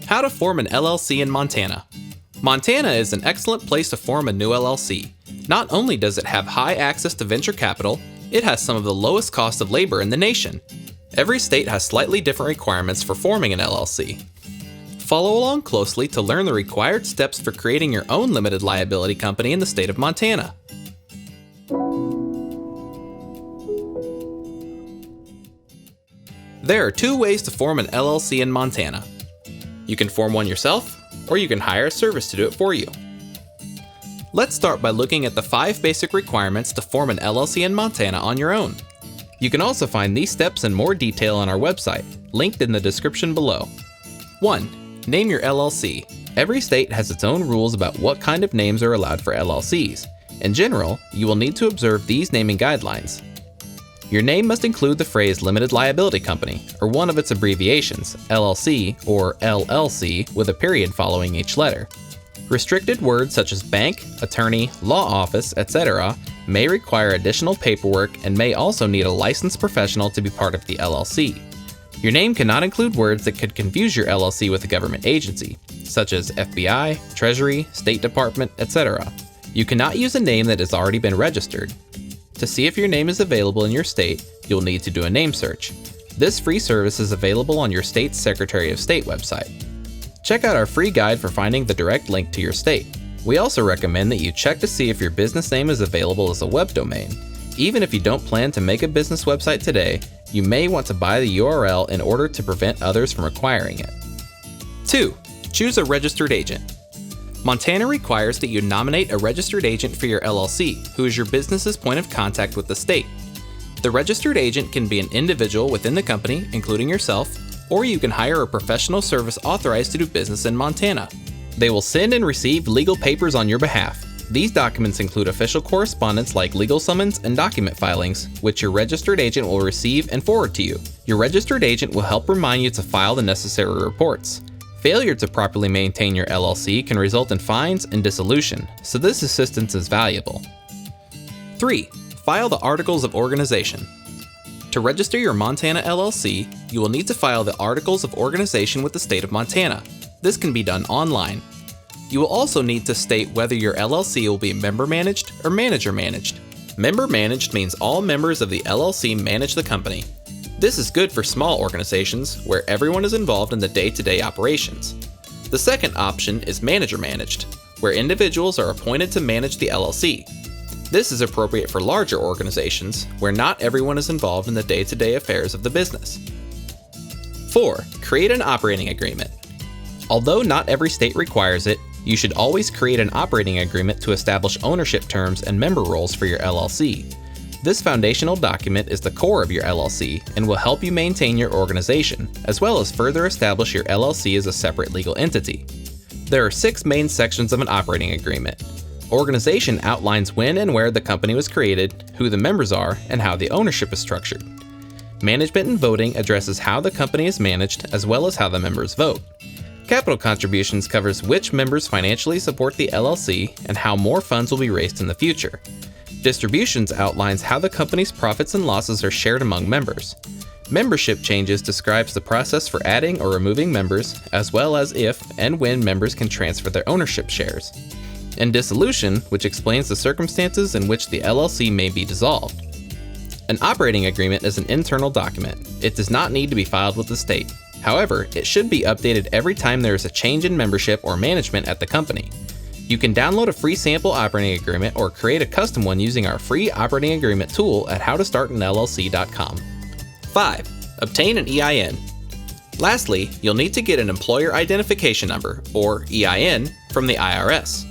How to form an LLC in Montana. Montana is an excellent place to form a new LLC. Not only does it have high access to venture capital, it has some of the lowest cost of labor in the nation. Every state has slightly different requirements for forming an LLC. Follow along closely to learn the required steps for creating your own limited liability company in the state of Montana. There are two ways to form an LLC in Montana. You can form one yourself, or you can hire a service to do it for you. Let's start by looking at the 5 basic requirements to form an LLC in Montana on your own. You can also find these steps in more detail on our website, linked in the description below. 1. Name your LLC. Every state has its own rules about what kind of names are allowed for LLCs. In general, you will need to observe these naming guidelines. Your name must include the phrase Limited Liability Company, or one of its abbreviations, LLC or LLC, with a period following each letter. Restricted words such as bank, attorney, law office, etc. may require additional paperwork and may also need a licensed professional to be part of the LLC. Your name cannot include words that could confuse your LLC with a government agency, such as FBI, Treasury, State Department, etc. You cannot use a name that has already been registered. To see if your name is available in your state, you'll need to do a name search. This free service is available on your state's Secretary of State website. Check out our free guide for finding the direct link to your state. We also recommend that you check to see if your business name is available as a web domain. Even if you don't plan to make a business website today, you may want to buy the URL in order to prevent others from acquiring it. 2. Choose a registered agent. Montana requires that you nominate a registered agent for your LLC, who is your business's point of contact with the state. The registered agent can be an individual within the company, including yourself, or you can hire a professional service authorized to do business in Montana. They will send and receive legal papers on your behalf. These documents include official correspondence like legal summons and document filings, which your registered agent will receive and forward to you. Your registered agent will help remind you to file the necessary reports. Failure to properly maintain your LLC can result in fines and dissolution, so this assistance is valuable. 3. File the Articles of Organization. To register your Montana LLC, you will need to file the Articles of Organization with the state of Montana. This can be done online. You will also need to state whether your LLC will be member-managed or manager-managed. Member-managed means all members of the LLC manage the company. This is good for small organizations where everyone is involved in the day-to-day operations. The second option is manager-managed, where individuals are appointed to manage the LLC. This is appropriate for larger organizations where not everyone is involved in the day-to-day affairs of the business. 4. Create an operating agreement. Although not every state requires it, you should always create an operating agreement to establish ownership terms and member roles for your LLC. This foundational document is the core of your LLC and will help you maintain your organization, as well as further establish your LLC as a separate legal entity. There are 6 main sections of an operating agreement. Organization outlines when and where the company was created, who the members are, and how the ownership is structured. Management and voting addresses how the company is managed, as well as how the members vote. Capital contributions covers which members financially support the LLC and how more funds will be raised in the future. Distributions outlines how the company's profits and losses are shared among members. Membership changes describes the process for adding or removing members, as well as if and when members can transfer their ownership shares. And dissolution, which explains the circumstances in which the LLC may be dissolved. An operating agreement is an internal document. It does not need to be filed with the state. However, it should be updated every time there is a change in membership or management at the company. You can download a free sample operating agreement or create a custom one using our free operating agreement tool at howtostartanllc.com. 5. Obtain an EIN. Lastly, you'll need to get an Employer Identification Number, or EIN, from the IRS.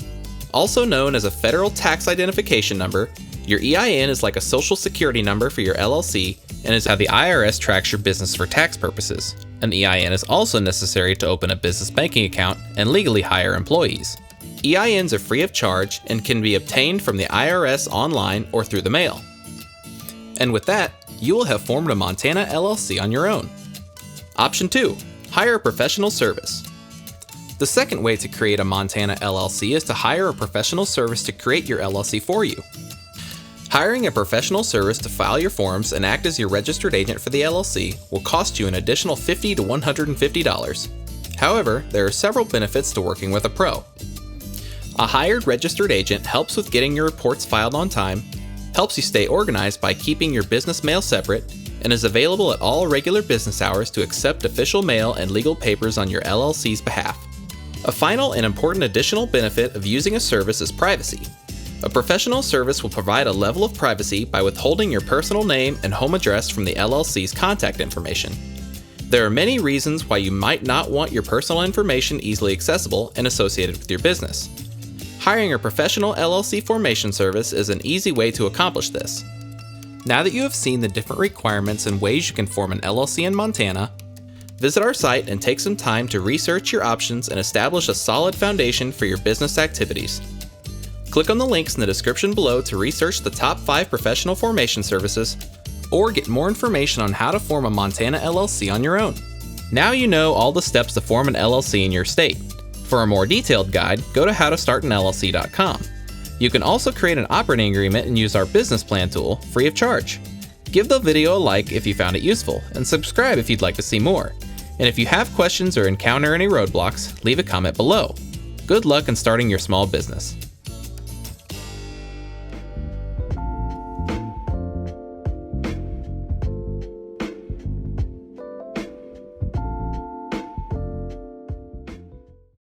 Also known as a Federal Tax Identification Number, your EIN is like a social security number for your LLC and is how the IRS tracks your business for tax purposes. An EIN is also necessary to open a business banking account and legally hire employees. EINs are free of charge and can be obtained from the IRS online or through the mail. And with that, you will have formed a Montana LLC on your own. Option 2. Hire a professional service. The second way to create a Montana LLC is to hire a professional service to create your LLC for you. Hiring a professional service to file your forms and act as your registered agent for the LLC will cost you an additional $50 to $150. However, there are several benefits to working with a pro. A hired registered agent helps with getting your reports filed on time, helps you stay organized by keeping your business mail separate, and is available at all regular business hours to accept official mail and legal papers on your LLC's behalf. A final and important additional benefit of using a service is privacy. A professional service will provide a level of privacy by withholding your personal name and home address from the LLC's contact information. There are many reasons why you might not want your personal information easily accessible and associated with your business. Hiring a professional LLC formation service is an easy way to accomplish this. Now that you have seen the different requirements and ways you can form an LLC in Montana, visit our site and take some time to research your options and establish a solid foundation for your business activities. Click on the links in the description below to research the top 5 professional formation services, or get more information on how to form a Montana LLC on your own. Now you know all the steps to form an LLC in your state. For a more detailed guide, go to howtostartanllc.com. You can also create an operating agreement and use our business plan tool free of charge. Give the video a like if you found it useful, and subscribe if you'd like to see more. And if you have questions or encounter any roadblocks, leave a comment below. Good luck in starting your small business.